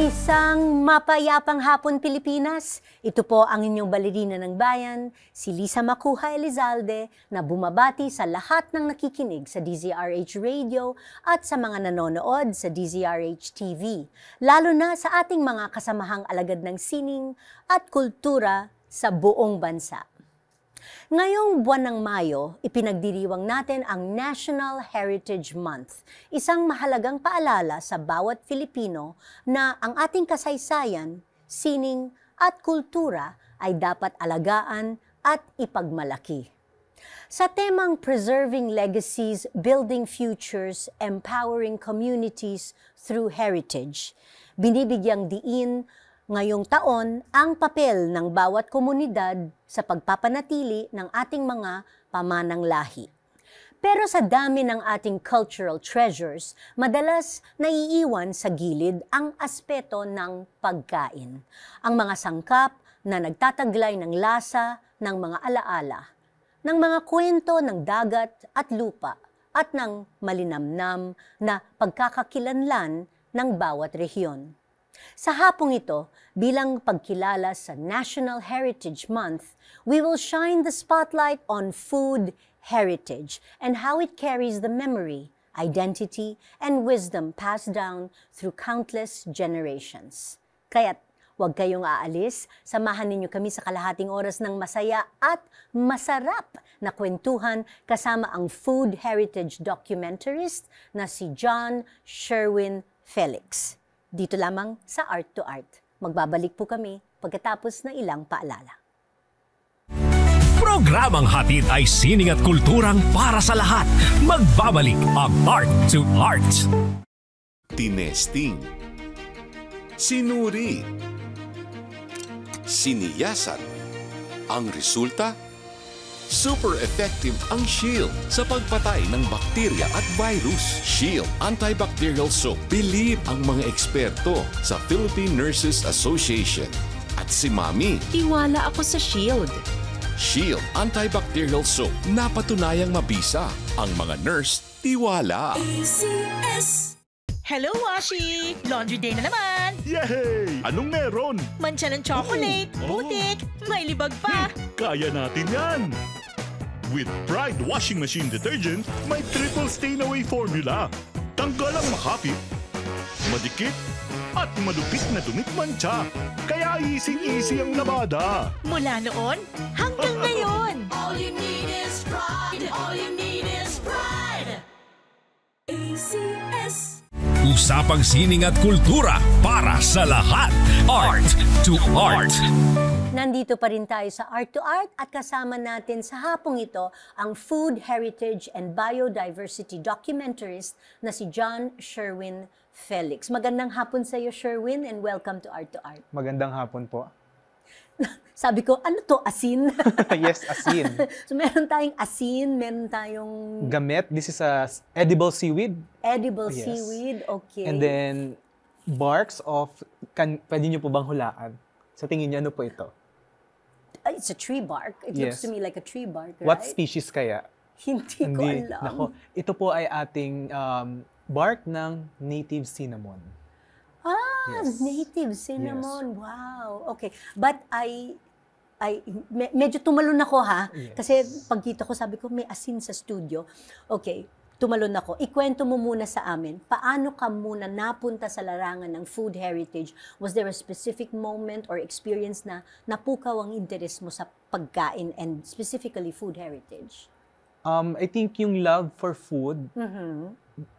Isang mapayapang hapon, Pilipinas. Ito po ang inyong balerina ng bayan, si Lisa Macuja Elizalde, na bumabati sa lahat ng nakikinig sa DZRH Radio at sa mga nanonood sa DZRH TV, lalo na sa ating mga kasamahang alagad ng sining at kultura sa buong bansa. Ngayong buwan ng Mayo, ipinagdiriwang natin ang National Heritage Month, isang mahalagang paalala sa bawat Filipino na ang ating kasaysayan, sining at kultura ay dapat alagaan at ipagmalaki. Sa temang Preserving Legacies, Building Futures, Empowering Communities Through Heritage, binibigyang diin ngayong taon ang papel ng bawat komunidad sa pagpapanatili ng ating mga pamanang lahi. Pero sa dami ng ating cultural treasures, madalas naiiwan sa gilid ang aspeto ng pagkain. Ang mga sangkap na nagtataglay ng lasa ng mga alaala, ng mga kwento ng dagat at lupa, at ng malinamnam na pagkakakilanlan ng bawat rehiyon. Sa hapong ito, bilang pagkilala sa National Heritage Month, we will shine the spotlight on food heritage and how it carries the memory, identity, and wisdom passed down through countless generations. Kaya't huwag kayong aalis, samahan ninyo kami sa kalahating oras ng masaya at masarap na kwentuhan kasama ang food heritage documentarist na si John Sherwin Felix. Dito lamang sa Art to Art. Magbabalik po kami pagkatapos ng ilang paalala. Programang hatid ay sining at kulturang para sa lahat. Magbabalik ang Art to Art. Tinesting, sinuri, siniyasan. Ang resulta? Super effective ang Shield sa pagpatay ng bakterya at virus. Shield Antibacterial Soap. Believe ang mga eksperto sa Philippine Nurses Association. At si Mami. Tiwala ako sa Shield. Shield Antibacterial Soap. Napatunayang mabisa. Ang mga nurse, tiwala. ACS. Hello, Washi! Laundry day na naman! Yay! Anong meron? Mancha ng chocolate, putik, may libag pa. Kaya natin yan! With Pride Washing Machine Detergent, may triple stain-away formula. Tanggal ang makapit, madikit, at malupit na dumit mancha. Kaya easy-easy ang labada. Mula noon hanggang ngayon. All you need is pride. All you need is pride. ACS. Usapang sining at kultura para sa lahat. Art to Art. Nandito pa rin tayo sa Art to Art at kasama natin sa hapong ito ang food heritage and biodiversity documentarist na si John Sherwin Felix. Magandang hapon sa iyo, Sherwin, and welcome to Art to Art. Magandang hapon po. Sabi ko, ano to, asin? Yes, asin. So meron tayong asin, meron tayong... Gamit, this is a edible seaweed. Edible Yes. seaweed, okay. And then, barks of, pwede nyo po bang hulaan? Sa tingin niyo, ano po ito? It's a tree bark. It looks Yes. to me like a tree bark, right? What species kaya? Hindi ko alam. Nako, ito po ay ating bark ng native cinnamon. Yes. Native cinnamon. Wow. Okay. But medyo tumalon ako ha. Yes. Kasi pagkita ko, sabi ko, may asin sa studio. Okay. Tumalon ako. Ikwento mo muna sa amin, paano ka muna napunta sa larangan ng food heritage? Was there a specific moment or experience na napukaw ang interes mo sa pagkain and specifically food heritage? I think yung love for food,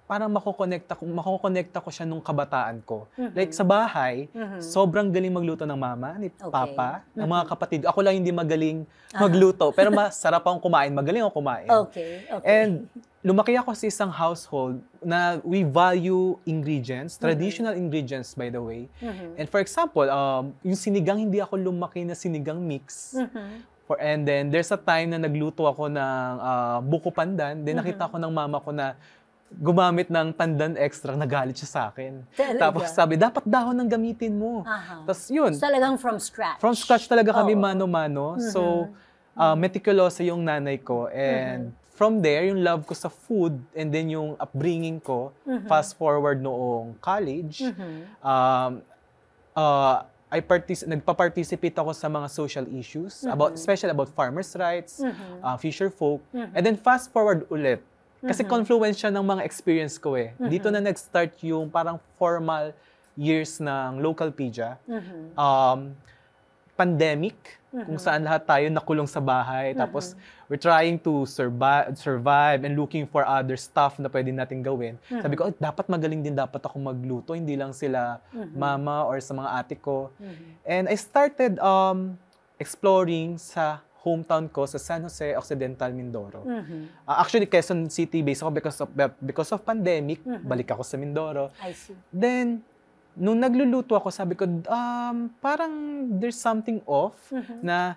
parang makokonekta ko siya nung kabataan ko. Like sa bahay, sobrang galing magluto ng mama, ni papa, ng mga kapatid. Ako lang hindi magaling magluto, pero masarap akong kumain, magaling akong kumain. Okay. And lumaki ako sa isang household na we value ingredients, traditional ingredients by the way. And for example, yung sinigang, hindi ako lumaki na sinigang mix. And then there's a time na nagluto ako ng buko pandan, then nakita ko ng mama ko na gumamit ng pandan extra, nagalit siya sa akin. Talaga? Tapos sabi, dapat dahon ang gamitin mo. Tapos yun. So, talagang from scratch? From scratch talaga kami mano-mano. So, meticulous yung nanay ko. And from there, yung love ko sa food and then yung upbringing ko, fast forward noong college, nagpa-participate ako sa mga social issues, especially about farmers' rights, fisher folk. And then fast forward ulit. Kasi confluence siya ng mga experience ko eh. Dito na nag-start yung parang formal years ng Localpedia. Pandemic, kung saan lahat tayo nakulong sa bahay. Tapos, we're trying to survive and looking for other stuff na pwede natin gawin. Sabi ko, dapat magaling din dapat ako magluto. Hindi lang sila mama or sa mga ate ko. And I started exploring sa hometown ko sa San Jose Occidental, Mindoro. Actually, Quezon City based ako because of pandemic. Balik ako sa Mindoro. I see. Then, nung nagluluto ako, sabi ko, parang there's something off na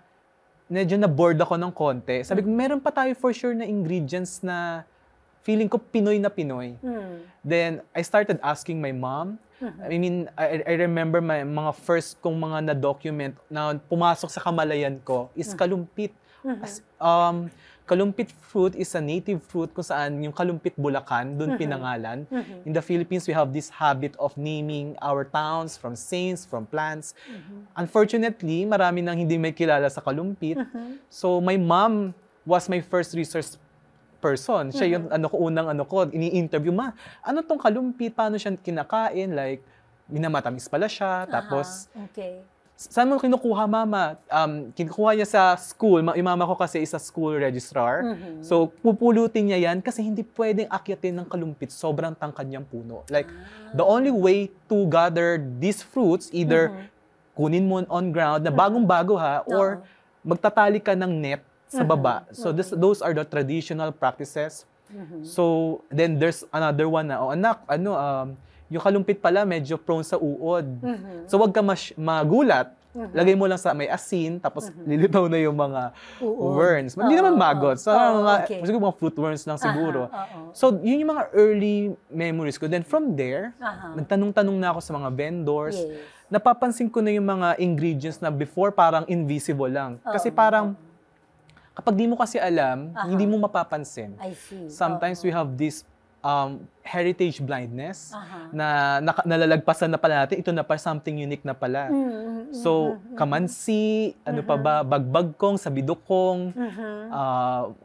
medyo na-bored ako ng konti. Sabi ko, meron pa tayo for sure na ingredients na feeling ko Pinoy na Pinoy. Then, I started asking my mom. I mean, I remember my mga first kong mga na-document na pumasok sa kamalayan ko is kalumpit. Kalumpit fruit is a native fruit kung saan yung Kalumpit Bulacan, doon pinangalan. In the Philippines, we have this habit of naming our towns from saints, from plants. Unfortunately, marami nang hindi may kilala sa kalumpit. So my mom was my first research person. Siya yung unang ini-interview, ma, ano tong kalumpit? Paano siya kinakain? Like, minamatamis pala siya. Tapos, saan mo kinukuha, mama? Kinukuha niya sa school. Yung mama ko kasi is a school registrar. So, pupulutin niya yan kasi hindi pwedeng akyatin ng kalumpit. Sobrang tangkad niyang puno. Like, the only way to gather these fruits, either kunin mo on ground na bagong-bago ha, or magtatali ka ng net sa baba. So, those are the traditional practices. So, then there's another one na, anak, yung kalumpit pala medyo prone sa uod. So wag ka magulat. Lagay mo lang sa may asin, tapos lilitaw na yung mga worms. Hindi naman maggot. So siguro mga fruit worms lang siguro. So yun yung mga early memories ko. Then from there, nagtanong-tanong na ako sa mga vendors. Napapansin ko na yung mga ingredients na before parang invisible lang. Kasi parang kapag di mo kasi alam, hindi mo mapapansin. I see. Sometimes we have this heritage blindness na nalalagpasan na pala natin, ito na pa something unique na pala. So, kamansi, ano pa ba, bagbagkong, sabidokong,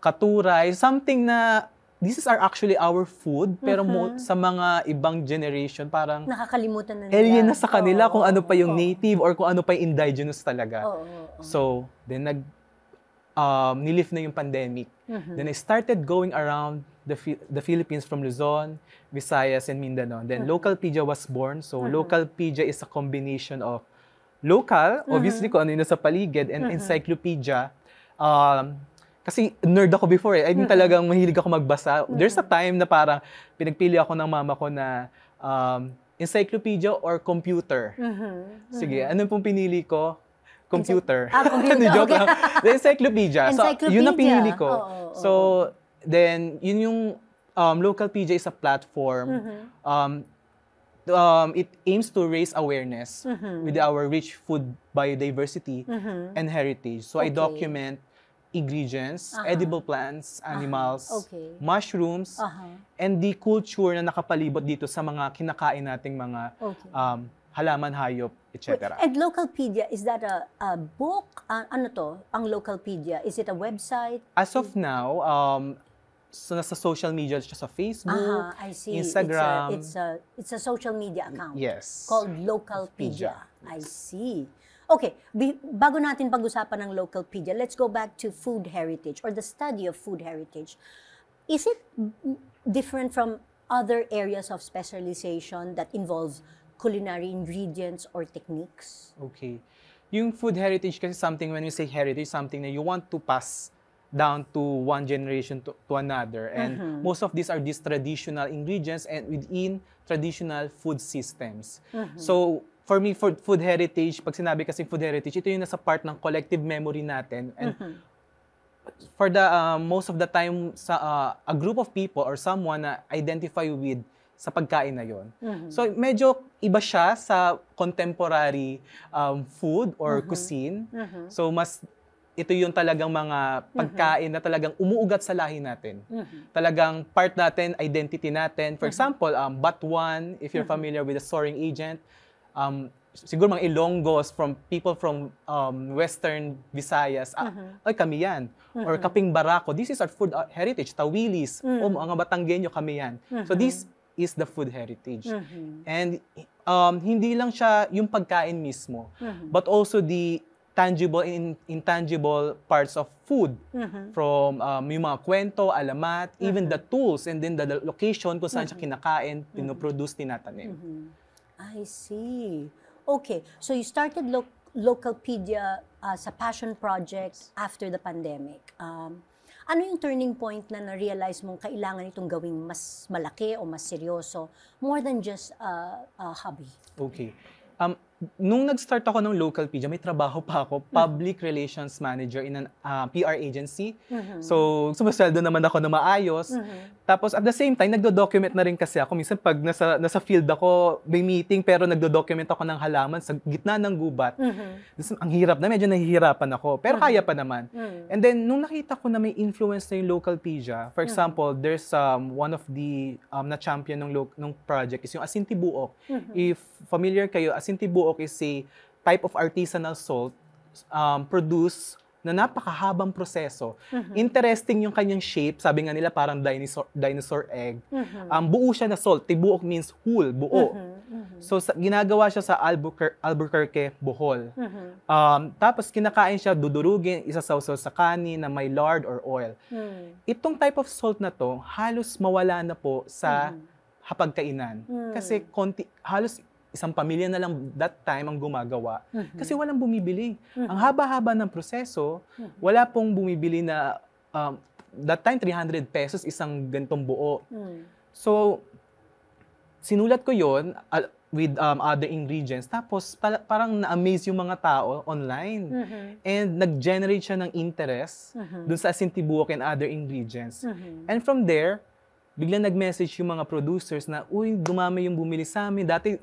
katuray, something na this is actually our food, pero sa mga ibang generation, parang nakakalimutan na nila. alien na sa kanila kung ano pa yung native or kung ano pa yung indigenous talaga. So, then nilift na yung pandemic. Then I started going around the Philippines from Luzon, Visayas, and Mindanao. Then Localpedia was born. So Localpedia is a combination of local, obviously kung ano yun sa paligid, and encyclopedia. Kasi nerd ako before eh. I mean talagang mahilig ako magbasa. There's a time na parang pinagpili ako ng mama ko na encyclopedia or computer. Sige, ano pong pinili ko? Computer. Computer. Joke lang. The encyclopedia. So, yun ang pinili ko. So, then, yun yung Localpedia is a platform. It aims to raise awareness with our rich food biodiversity and heritage. So, I document ingredients, edible plants, animals, mushrooms, and the culture na nakapalibot dito sa mga kinakain nating mga halaman, hayop, etc. And Localpedia, is that a book? Ano to? Ang Localpedia, is it a website? As of now, so nasa social media siya sa Facebook, I see. Instagram. It's a social media account. Yes. Called Localpedia. I see. Okay, bago natin pag-usapan ng Localpedia, let's go back to food heritage or the study of food heritage. Is it different from other areas of specialization that involves culinary ingredients or techniques? Okay. Yung food heritage kasi something, when we say heritage, something na you want to pass down to one generation to another. And most of these are these traditional ingredients and within traditional food systems. So, for me, food heritage, pag sinabi kasi food heritage, ito yung nasa part ng collective memory natin. And for the most of the time, a group of people or someone na identify with sa pagkain na yon. So, medyo iba siya sa contemporary food or cuisine. So, ito yung talagang mga pagkain na talagang umuugat sa lahi natin. Talagang part natin, identity natin. For example, batuan, if you're familiar with the soaring agent, siguro mga Ilonggos, from people from Western Visayas, ay kami yan. Or Kaping Barako, this is our food heritage. Tawilis, o mga Batanggenyo, kami yan. So this is the food heritage. And hindi lang siya yung pagkain mismo, but also the tangible and intangible parts of food. From yung mga kwento, alamat, even the tools, and then the location kung saan siya kinakain, pinoproduce, tinatanim. I see. Okay, so you started Localpedia as a passion project after the pandemic. Ano yung turning point na na-realize mong kailangan itong gawing mas malaki o mas seryoso, more than just a hobby? Okay. Nung nag-start ako ng Localpedia, may trabaho pa ako, Public Relations Manager in an PR agency. So, sumasweldo naman ako na maayos. Tapos, at the same time, nagdo-document na rin kasi ako. Minsan, pag nasa field ako, may meeting, pero nagdo-document ako ng halaman sa gitna ng gubat. Ang hirap na, medyo nahihirapan ako. Pero kaya pa naman. And then, nung nakita ko na may influence na yung Localpedia, for example, there's one of the na-champion ng project is yung Asintibuok. If familiar kayo, Asintibuok is a type of artisanal salt produced na napakahabang proseso. Interesting yung kanyang shape. Sabi nga nila parang dinosaur egg. Buo siya na salt. Tibuok means whole, buo. So ginagawa siya sa Albuquerque, Bohol. Tapos kinakain siya, dudurugin, isasawsaw sa kanin na may lard or oil. Itong type of salt na to, halos mawala na po sa hapagkainan. Kasi halos isang pamilya na lang that time ang gumagawa. Kasi walang bumibili. Ang haba-haba ng proseso, wala pong bumibili na, that time, 300 pesos isang gantong buo. So, sinulat ko yon with other ingredients. Tapos, parang na-amaze yung mga tao online. And nag-generate siya ng interest dun sa Asintibuok and other ingredients. And from there, biglang nag-message yung mga producers na, uy, dumami yung bumili sa amin. Dati,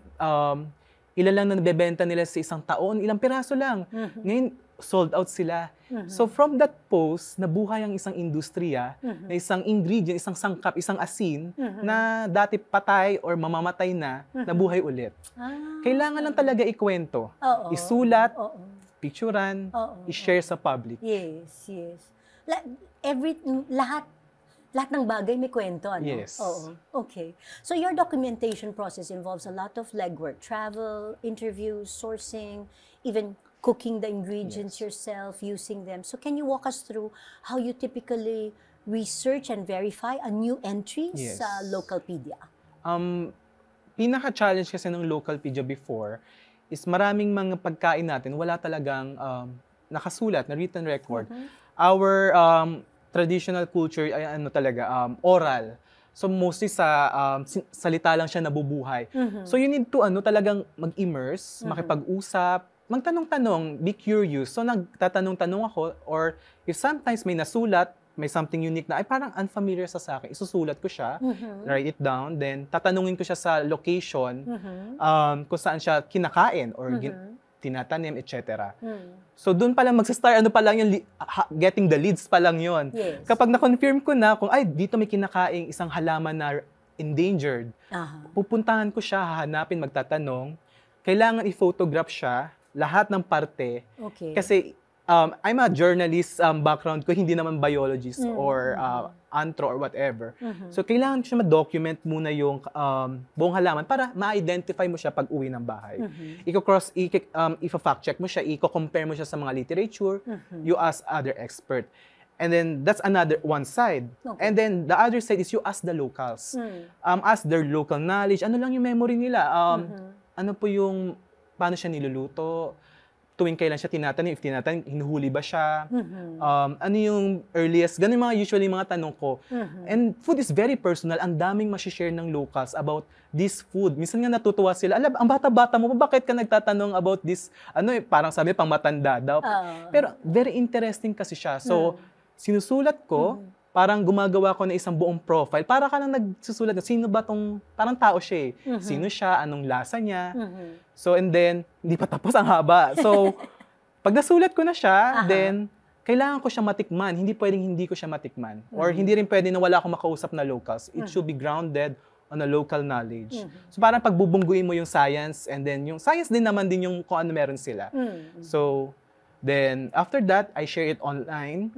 ilan lang na nabebenta nila sa isang taon, ilang piraso lang. Ngayon, sold out sila. So from that post, nabuhay ang isang industriya, na isang ingredient, isang sangkap, isang asin, na dati patay or mamamatay na, nabuhay ulit. Kailangan lang talaga ikwento. Isulat, picturean, i-share sa public. Yes. Lahat ng bagay may kwento, ano? Yes. Oo. Okay. So your documentation process involves a lot of legwork, travel, interviews, sourcing, even cooking the ingredients yourself, using them. So can you walk us through how you typically research and verify a new entry sa Localpedia? Pinaka-challenge kasi ng Localpedia before is maraming mga pagkain natin wala talagang nakasulat na written record. Our traditional culture ay oral. So mostly sa salita lang siya nabubuhay. So you need to talagang mag-immerse, makipag-usap, magtanong-tanong, be curious. So nagtatanong-tanong ako, or if sometimes may nasulat, may something unique na ay parang unfamiliar sa akin, isusulat ko siya, write it down, then tatanungin ko siya sa location kung saan siya kinakain or tinatanim, etc. So doon pa lang magsa-start, yung getting the leads pa lang yun. Yes. Kapag na-confirm ko na kung ay dito may kinakaing isang halaman na endangered, pupuntahan ko siya, hahanapin, magtatanong, kailangan i-photograph siya, lahat ng parte. Okay. Kasi I'm a journalist background ko, hindi naman biologist or antro or whatever. So, kailangan siya ma-document muna yung buong halaman para ma-identify mo siya pag uwi ng bahay. If-fact check mo siya, i-compare mo siya sa mga literature, you ask other expert. And then, that's one side. Okay. And then, the other side is you ask the locals. Ask their local knowledge. Ano lang yung memory nila? Ano po yung, paano siya niluluto? Tuwing kailan siya tinatanim, if tinatanim, hinuhuli ba siya? Ano yung earliest? Ganun mga usually mga tanong ko. And food is very personal. Ang daming masishare ng locals about this food. Minsan nga natutuwa sila, ang bata-bata mo, bakit ka nagtatanong about this? Parang sabi, pang matanda daw. Pero very interesting kasi siya. So, sinusulat ko, parang gumagawa ko na isang buong profile. Para ka lang nagsusulat na, sino ba tong, parang tao siya Sino siya, anong lasa niya. So, and then, hindi pa tapos, ang haba. So, pag nasulat ko na siya, then, kailangan ko siya matikman. Hindi pwedeng hindi ko siya matikman. Or hindi rin pwede na wala akong makausap na locals. It should be grounded, on a local knowledge. So parang pagbubungguin mo yung science, and then yung science din naman din yung kung ano meron sila. So then after that, I share it online.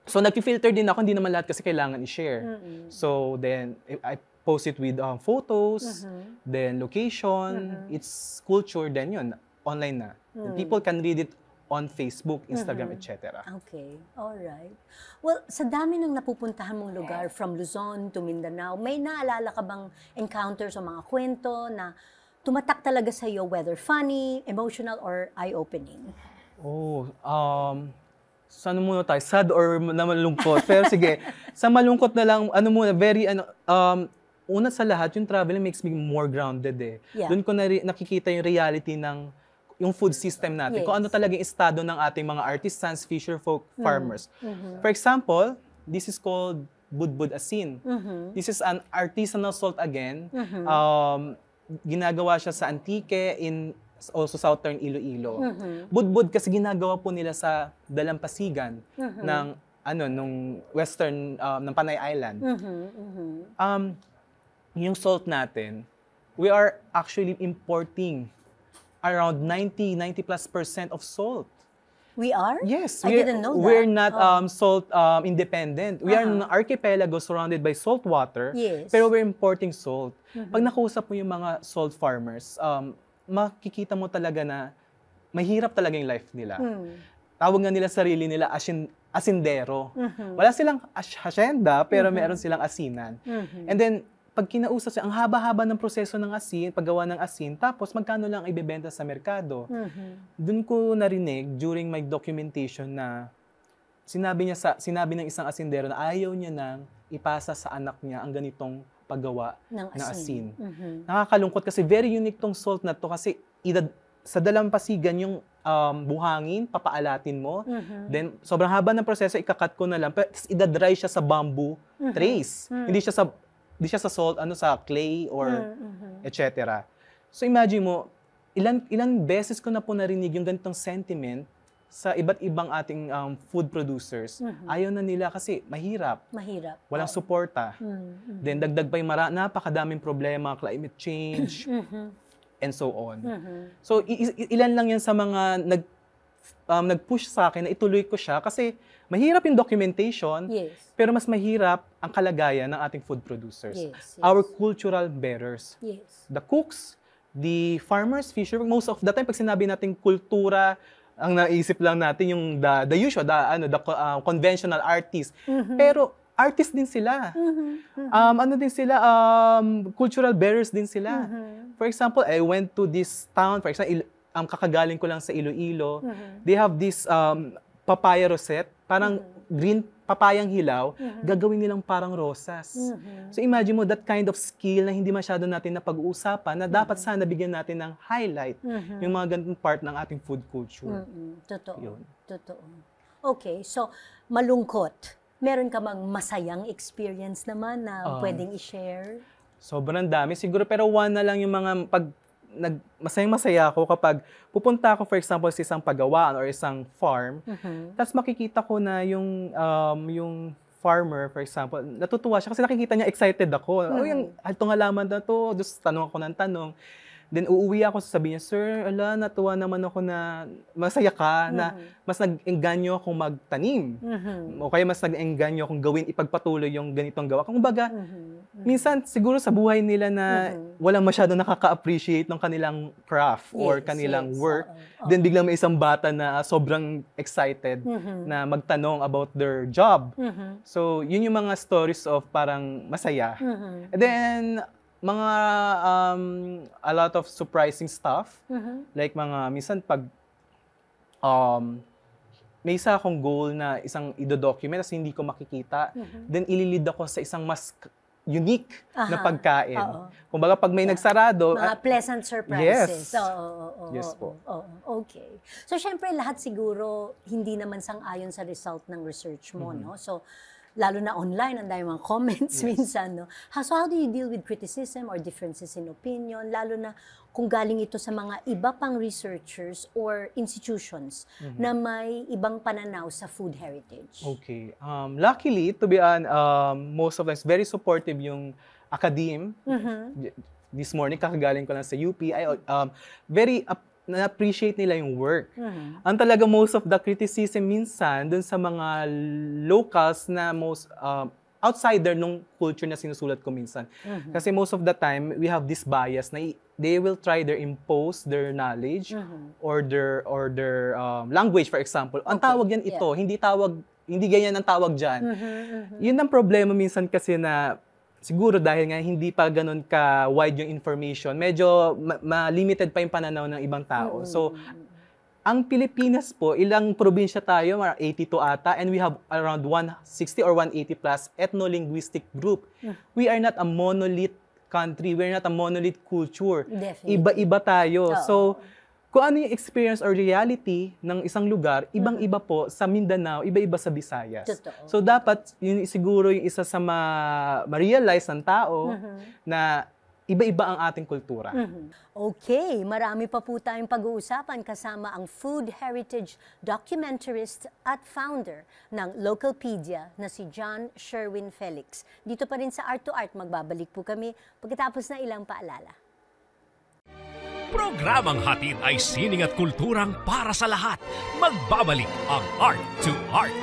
So nag-filter din ako, hindi naman lahat kasi kailangan i-share. So then I post it with photos, then location, its culture, then yun, online na. And people can read it on Facebook, Instagram, etc. Okay, alright. Well, sa dami ng napupuntahan mong lugar, from Luzon to Mindanao, may naalala ka bang encounters o mga kwento na tumatak talaga sa iyo, whether funny, emotional, or eye-opening? Saan muna tayo? Sad or na malungkot? Pero sige, sa malungkot na lang, una sa lahat, yung traveling makes me more grounded eh. Yeah. Doon ko nakikita yung reality ng yung food system natin, kung ano talagang estado ng ating mga artisans, fisher folk, farmers. For example, this is called budbud asin. This is an artisanal salt again. Ginagawa siya sa Antique, in also southern Iloilo. Budbud kasi ginagawa po nila sa dalampasigan ng nung western ng Panay Island. Yung salt natin, we are actually importing around 90+ % of salt. We are? Yes, I didn't know that. We're not salt independent. We are an archipelago surrounded by salt water, Yes. pero we're importing salt. Pag nakausap mo yung mga salt farmers, makikita mo talaga na mahirap talaga yung life nila. Tawag nga nila sarili nila asindero. Wala silang hacienda, pero meron silang asinan. And then, pag kinausap siya, ang haba-haba ng proseso ng asin, paggawa ng asin, tapos magkano lang ibebenta sa merkado. Doon ko narinig during my documentation na sinabi ng isang asindero na ayaw niya nang ipasa sa anak niya ang ganitong paggawa ng asin. Nakakalungkot kasi very unique tong salt na to kasi sa dalampasigan yung buhangin, papaalatin mo. Then, sobrang haba ng proseso, ikakat ko na lang. Pero idadry siya sa bamboo trays. Hindi siya sa salt, sa clay or etc. So imagine mo, ilang beses ko na po narinig yung ganitong sentiment sa iba't ibang ating food producers. Ayaw na nila kasi mahirap. Walang suporta. Then dagdag pa yung napakadaming problema, climate change, and so on. So ilan lang yan sa mga nag-push sa akin na ituloy ko siya kasi mahirap yung documentation, pero mas mahirap ang kalagayan ng ating food producers. Our cultural bearers. The cooks, the farmers, fisher, most of the time, pag sinabi natin kultura, ang naisip lang natin yung the usual, the conventional artist. Pero artist din sila. Cultural bearers din sila. For example, I went to this town, for example, kakagaling ko lang sa Iloilo. They have this papaya rosette, parang green papayang hilaw, gagawin nilang parang rosas. So imagine mo that kind of skill na hindi masyado natin na pag-uusapan na dapat sana bigyan natin ng highlight yung mga ganitong part ng ating food culture. Totoo. Totoo. Okay, so malungkot. Meron ka bang masayang experience naman na pwedeng i-share? Sobrang dami siguro, pero one na lang yung mga masayang-masaya ako kapag pupunta ako, for example, sa isang pagawaan or isang farm, tapos makikita ko na yung farmer, for example, natutuwa siya kasi nakikita niya excited ako. Yung itong halaman na to, just tanong ako ng tanong. Then uuwi ako, sasabihin niya, Sir, natuwa naman ako na masaya ka, na mas nag-engganyo akong magtanim. O kaya mas nag-engganyo akong ipagpatuloy yung ganitong gawa. Kung baga, minsan siguro sa buhay nila na walang masyado nakaka-appreciate ng kanilang craft or kanilang work, then biglang may isang bata na sobrang excited na magtanong about their job. So, yun yung mga stories of parang masaya. And then, mga a lot of surprising stuff. Like minsan pag may isa akong goal na isang i-document kasi hindi ko makikita, then ililid ako sa isang mas unique na pagkain. Kumbaga pag may nagsarado, mga pleasant surprises. Yes. Yes po. Okay. So syempre lahat siguro hindi naman sang-ayon sa result ng research mo, no? So lalo na online, ang dami mga comments minsan, no? So how do you deal with criticism or differences in opinion, lalo na kung galing ito sa mga iba pang researchers or institutions na may ibang pananaw sa food heritage? Okay. Luckily, to be most of us, very supportive yung academe. This morning, kakagaling ko lang sa UP. Na-appreciate nila yung work. Ang talaga most of the criticism minsan dun sa mga locals na outsider nung culture na sinusulat ko minsan. Kasi most of the time, we have this bias na they will try to impose their knowledge or their language, for example. Ang tawag yan ito, hindi ganyan ang tawag dyan. Yun ang problema minsan kasi na siguro dahil nga hindi pa ganun ka-wide yung information, medyo limited pa yung pananaw ng ibang tao. So, ang Pilipinas po, ilang probinsya tayo, 82 ata, and we have around 160 or 180 plus ethno-linguistic group. We are not a monolith country, we're not a monolith culture. Definitely. Iba-iba tayo. So, kung ano yung experience or reality ng isang lugar, ibang-iba po sa Mindanao, iba-iba sa Visayas. Totoo. So dapat, yun siguro yung isa sa ma-realize ng tao na iba-iba ang ating kultura. Okay, marami pa po tayong pag-uusapan kasama ang food heritage documentarist at founder ng Localpedia na si John Sherwin Felix. Dito pa rin sa Art to Art, magbabalik po kami pagkatapos na ilang paalala. Programang hatid ay sining at kulturang para sa lahat. Magbabalik ang Art to Art.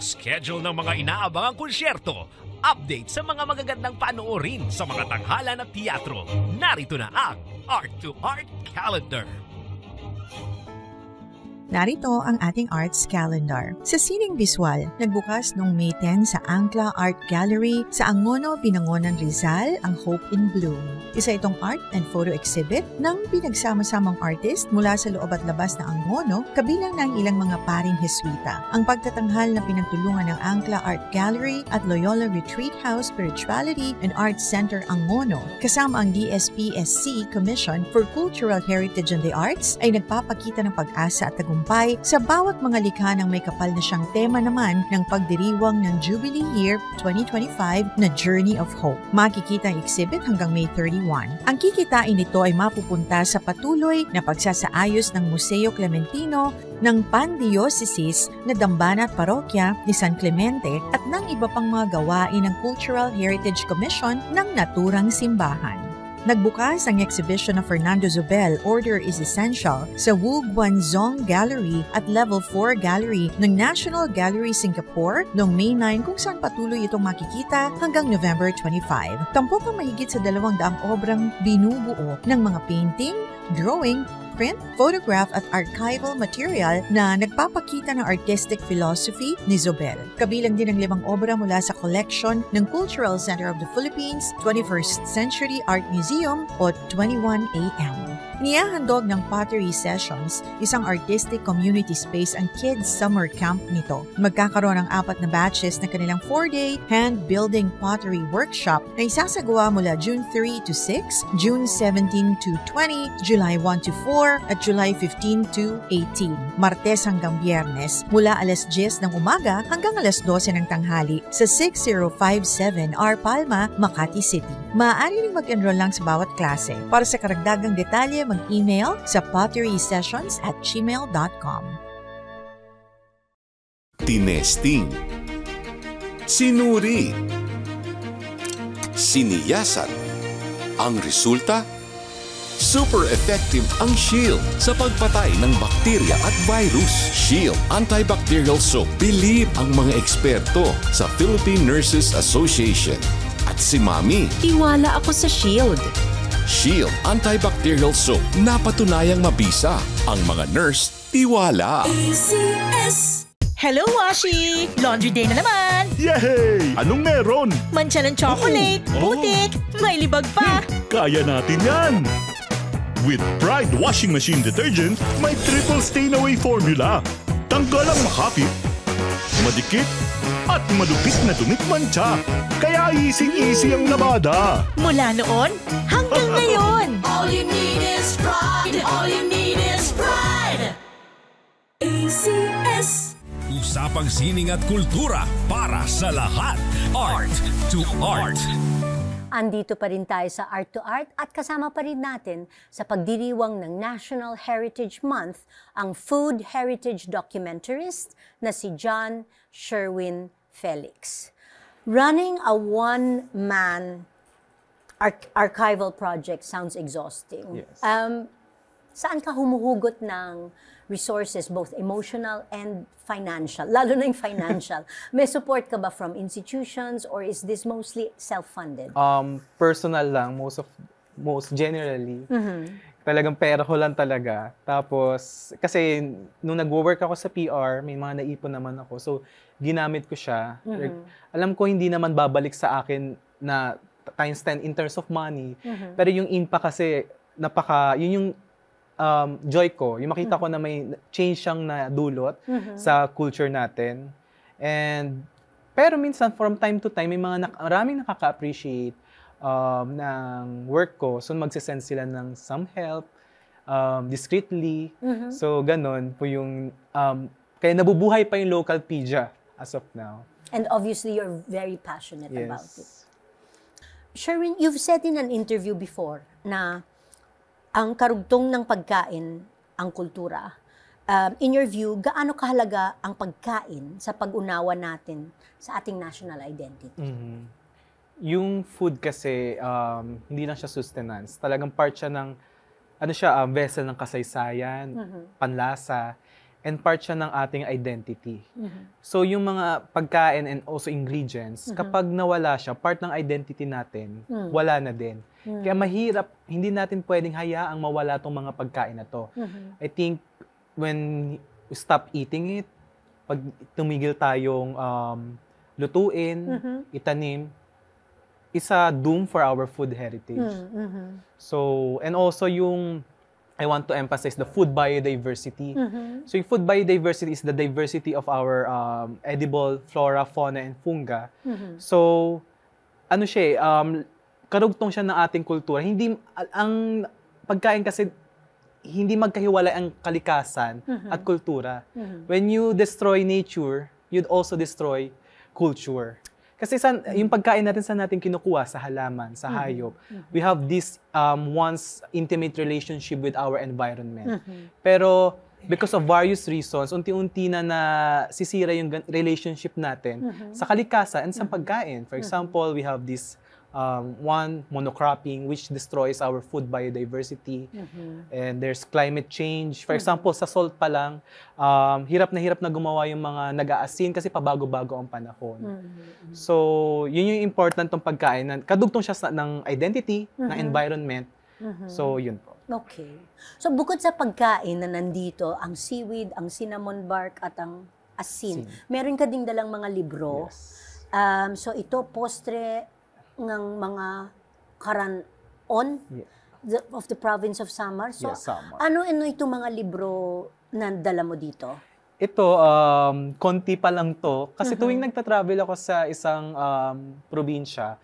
Schedule ng mga inaabangang konsyerto. Update sa mga magagandang panoorin sa mga tanghalan at teatro. Narito na ang Art to Art Calendar. Narito ang ating arts calendar. Sa Sining Visual, nagbukas noong May 10 sa Angla Art Gallery sa Angono, Binangonan, Rizal, ang Hope in Bloom. Isa itong art and photo exhibit ng pinagsama-samang artist mula sa loob at labas ng Angono, kabilang ng ilang mga paring Heswita. Ang pagtatanghal na pinagtulungan ng Angla Art Gallery at Loyola Retreat House Spirituality and Arts Center Angono, kasama ang DSP-SC Commission for Cultural Heritage and the Arts, ay nagpapakita ng pag-asa at tagumpay sa bawat mga likha ng may kapal na siyang tema naman ng pagdiriwang ng Jubilee Year 2025 na Journey of Hope. Makikita ang exhibit hanggang May 31. Ang kikitain nito ay mapupunta sa patuloy na pagsasaayos ng Museo Clementino ng Pandiocesis na Dambana at Parokya ni San Clemente at ng iba pang mga gawain ng Cultural Heritage Commission ng naturang simbahan. Nagbukas ang exhibition ng Fernando Zobel, Order is Essential, sa Wu Guanzhong Gallery at Level 4 Gallery ng National Gallery Singapore noong May 9 kung saan patuloy itong makikita hanggang November 25. Tampok ang mahigit sa 200 obrang binubuo ng mga painting, drawing, print, photograph at archival material na nagpapakita ng artistic philosophy ni Zobel. Kabilang din ang 5 obra mula sa collection ng Cultural Center of the Philippines, 21st Century Art Museum o 21AM. Inihahandog ng Pottery Sessions, isang artistic community space ang kids summer camp nito. Magkakaroon ng 4 na batches na kanilang 4-day hand-building pottery workshop na isasagawa mula June 3 to 6, June 17 to 20, July 1 to 4, at July 15 to 18. Martes hanggang Biyernes, mula alas 10 ng umaga hanggang alas 12 ng tanghali sa 6057 R. Palma, Makati City. Maaari ring mag-enroll lang sa bawat klase. Para sa karagdagang detalye, mag-email sa potterysessions@gmail.com. Tinesting, sinuri, siniyasan. Ang resulta? Super effective ang Shield sa pagpatay ng bakterya at virus. Shield Antibacterial Soap. Believe ang mga eksperto sa Philippine Nurses Association. At si Mami. Tiwala ako sa Shield. Shield Antibacterial Soap. Napatunayang mabisa. Ang mga nurse, tiwala. ACS. Hello, Washi! Laundry day na naman! Yay! Anong meron? Mancha ng chocolate, putik, may libag pa! Kaya natin yan! With Pride Washing Machine Detergent, may triple stain-away formula. Tanggal ang makapit, madikit, at malupit na dumit-mancha. Kaya easy-easy ang labada. Mula noon hanggang ngayon! All you need is pride. All you need is pride. ACS. Usapang sining at kultura para sa lahat. Art to Art. Andito pa rin tayo sa Art to Art at kasama pa rin natin sa pagdiriwang ng National Heritage Month ang food heritage documentarist na si John Sherwin Felix. Running a one-man archival project sounds exhausting. Yes. Saan ka humuhugot ng resources, both emotional and financial? Lalo na yung financial. May support ka ba from institutions or is this mostly self-funded? Personal lang, most generally. Talagang pera ko lang talaga. Tapos, kasi nung nag-work ako sa PR, may mga naipon naman ako. So, ginamit ko siya. Like, alam ko hindi naman babalik sa akin na times 10 in terms of money. Pero yung impact kasi, yun yung joy ko. Yung makita ko na may change siyang nadulot sa culture natin. Pero minsan, from time to time, may maraming nakaka-appreciate ng work ko. So, magsisend sila ng some help, discreetly. So, ganun po yung, kaya nabubuhay pa yung Localpedia as of now. And obviously, you're very passionate about it. Yes. Sherwin, you've said in an interview before na ang karugtong ng pagkain, ang kultura. In your view, gaano kahalaga ang pagkain sa pag-unawa natin sa ating national identity? Yung food kasi, hindi lang siya sustenance. Talagang part siya ng, vessel ng kasaysayan, panlasa, and part siya ng ating identity. So yung mga pagkain and also ingredients, kapag nawala siya, part ng identity natin, wala na din. Kaya mahirap, hindi natin pwedeng hayaang mawala tong mga pagkain na to. I think when we stop eating it, pag tumigil tayong lutuin, itanim, isa doom for our food heritage. So, and also I want to emphasize the food biodiversity. So yung food biodiversity is the diversity of our edible flora, fauna, and funga. So, karugtong siya ng ating kultura. Ang pagkain kasi, hindi magkahiwalay ang kalikasan at kultura. When you destroy nature, you'd also destroy culture. Kasi yung pagkain natin saan natin kinukuha sa halaman, sa hayop. We have this once intimate relationship with our environment. Pero because of various reasons, unti-unti na nasisira yung relationship natin sa kalikasan and sa pagkain. For example, we have this monocropping which destroys our food biodiversity. And there's climate change. For example, sa salt pa lang, hirap na gumawa yung mga nag-aasin kasi pabago-bago ang panahon. So, yun yung important tong pagkain. Kadugtong siya ng identity, ng environment. So, yun po. Okay. So, bukod sa pagkain na nandito, ang seaweed, ang cinnamon bark, at ang asin, meron ka ding dalang mga libro. Yes. So, ito, postre ng mga Karanon of the province of Samar. So, Yes, Samar. ano itong mga libro na dala mo dito? Ito, konti pa lang to. Kasi tuwing nagta-travel ako sa isang probinsya,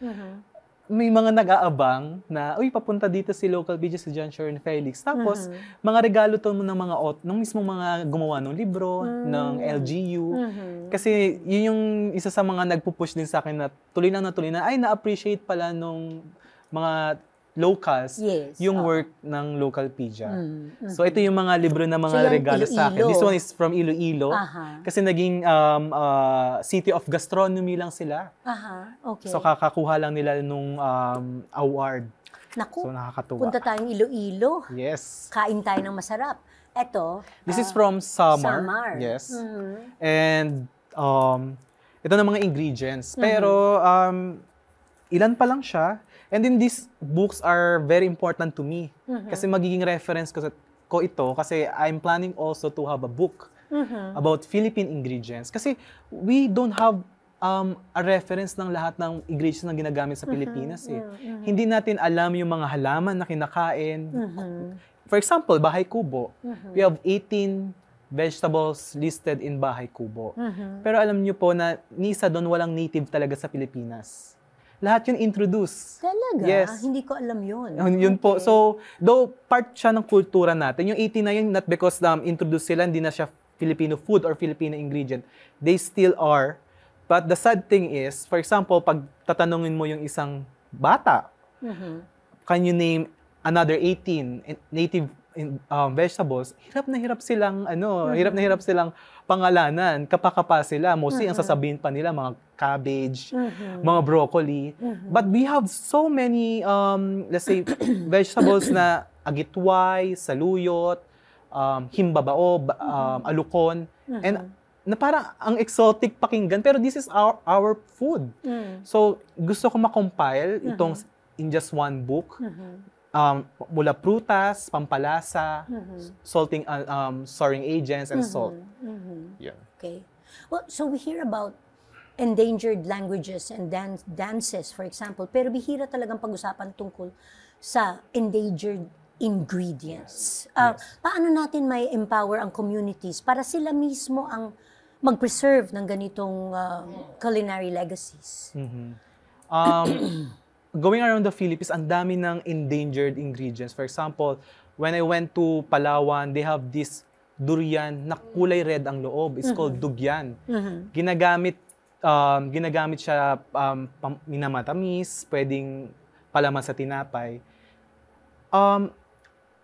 may mga nag-aabang na, papunta dito si Localpedia, si John Sharon Felix. Tapos, mga regalo to ng mga ng mismong mga gumawa ng libro, ng LGU. Kasi yun yung isa sa mga nagpupush din sa akin na tuloy na, na-appreciate pala nung mga locals yung work ng Localpedia. So ito yung mga libro na mga regalo sa akin. This one is from Iloilo. Kasi naging City of Gastronomy lang sila. Okay. So kakakuha lang nila nung award. Naku, So nakakatuwa. punta tayong Iloilo. Yes. Kain tayo ng masarap. Eto, This is from Samar. Samar. Yes. And ito na mga ingredients. Pero ilan pa lang siya. And then these books are very important to me. Kasi magiging reference ko ito kasi I'm planning also to have a book about Philippine ingredients. Kasi we don't have a reference ng lahat ng ingredients na ginagamit sa Pilipinas. Hindi natin alam yung mga halaman na kinakain. For example, Bahay Kubo. We have 18 vegetables listed in Bahay Kubo. Pero alam niyo po na ni isa doon walang native talaga sa Pilipinas. Lahat yun introduce. Talaga? Yes. Hindi ko alam yun. Yun po. So, though part siya ng kultura natin, yung 18 na yun, not because introduce sila, hindi na siya Filipino food or Filipino ingredient. They still are. But the sad thing is, for example, pag tatanungin mo yung isang bata, can you name another 18 native vegetables, hirap na hirap silang pangalanan. Kapa-kapa sila. Mostly, ang sasabihin pa nila, mga cabbage, mga broccoli. But we have so many, let's say, vegetables na agitway, saluyot, himbabao, alukon, and na parang ang exotic pakinggan, pero this is our food. So, gusto ko ma-compile itong in just one book. Mula prutas, pampalasa, salting, soaring agents, and salt. Yeah. Okay. Well, so we hear about endangered languages and dances, for example, pero bihira talagang pag-usapan tungkol sa endangered ingredients. Paano natin may empower ang communities para sila mismo ang mag-preserve ng ganitong culinary legacies? Going around the Philippines, ang dami ng endangered ingredients. For example, when I went to Palawan, they have this durian na kulay red ang loob. It's called dugyan. Ginagamit siya minamatamis, pwedeng palaman sa tinapay.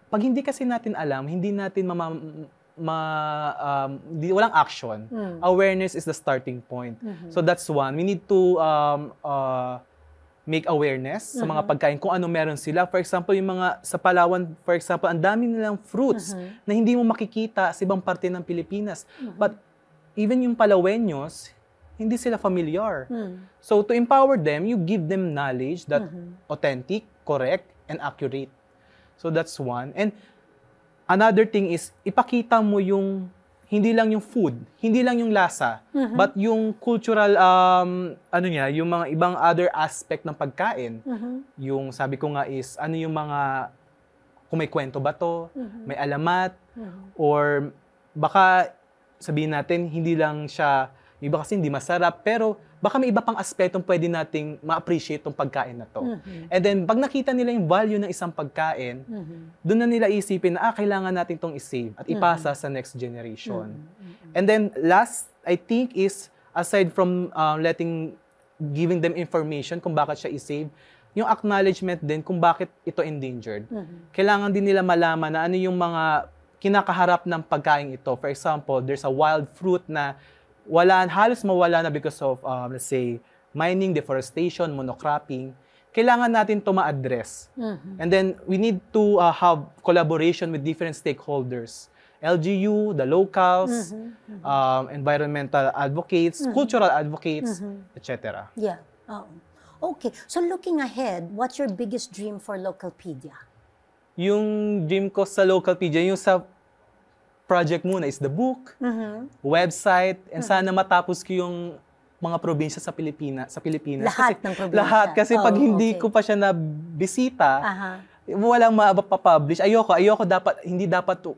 Pag hindi kasi natin alam, hindi natin walang action. Awareness is the starting point. So that's one. We need to make awareness sa mga pagkain kung ano meron sila. For example, yung mga sa Palawan, for example, ang dami nilang fruits na hindi mo makikita sa ibang parte ng Pilipinas. But even yung Palaweños, hindi sila familiar. So to empower them, you give them knowledge that authentic, correct, and accurate. So that's one. And another thing is, ipakita mo yung hindi lang yung food, hindi lang yung lasa, but yung cultural, yung mga ibang other aspect ng pagkain. Yung sabi ko nga is, ano yung mga, kung may kwento ba to, may alamat, or baka sabihin natin, hindi lang siya, iba kasi hindi masarap, pero baka may iba pang aspetong pwede nating ma-appreciate tong pagkain na to. And then, pag nakita nila yung value ng isang pagkain, doon na nila isipin na, kailangan natin tong isave at ipasa sa next generation. And then, last, I think is, aside from giving them information kung bakit siya isave, yung acknowledgement din kung bakit ito endangered. Kailangan din nila malaman na ano yung mga kinakaharap ng pagkain ito. For example, there's a wild fruit na halos mawala na because of, let's say, mining, deforestation, monocropping. Kailangan natin ito ma-address. And then, we need to have collaboration with different stakeholders. LGU, the locals, environmental advocates, cultural advocates, etc. Yeah. Okay. So looking ahead, what's your biggest dream for Localpedia? Yung dream ko sa Localpedia, yung sa project muna is the book, website, and sana matapos ko yung mga probinsya sa Pilipinas. Lahat ng probinsya? Lahat. Kasi pag hindi ko pa siya nabisita, walang mapapublish. Ayoko dapat,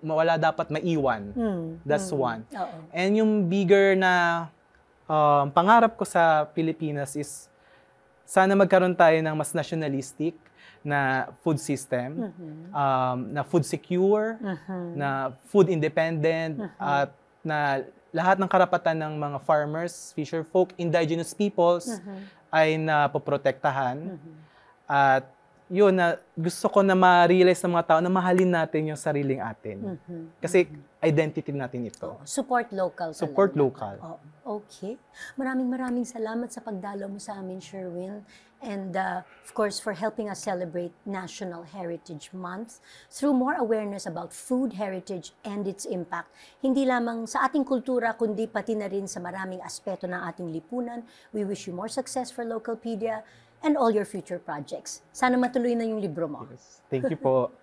wala dapat maiwan. That's one. And yung bigger na pangarap ko sa Pilipinas is sana magkaroon tayo ng mas nationalistic na food system, na food secure, na food independent, at na lahat ng karapatan ng mga farmers, fisher folk, indigenous peoples ay napoprotektahan. At yun, na gusto ko na ma-realize ng mga tao na mahalin natin yung sariling atin. Kasi identity natin ito. Support local. Support local. Okay. Maraming salamat sa pagdalaw mo sa amin, Sherwin. And of course, for helping us celebrate National Heritage Month through more awareness about food heritage and its impact, hindi lamang sa ating kultura, kundi pati na rin sa maraming aspeto ng ating lipunan. We wish you more success for Localpedia and all your future projects. Sana matuloy na yung libro mo. Yes. Thank you po.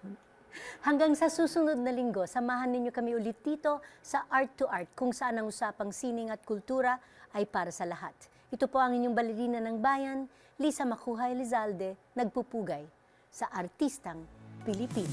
Hanggang sa susunod na linggo, samahan ninyo kami ulit dito sa Art to Art, kung saan ang usapang sining at kultura ay para sa lahat. Ito po ang inyong balerina ng bayan, Lisa Makuha Elizalde, nagpupugay sa artistang Pilipino.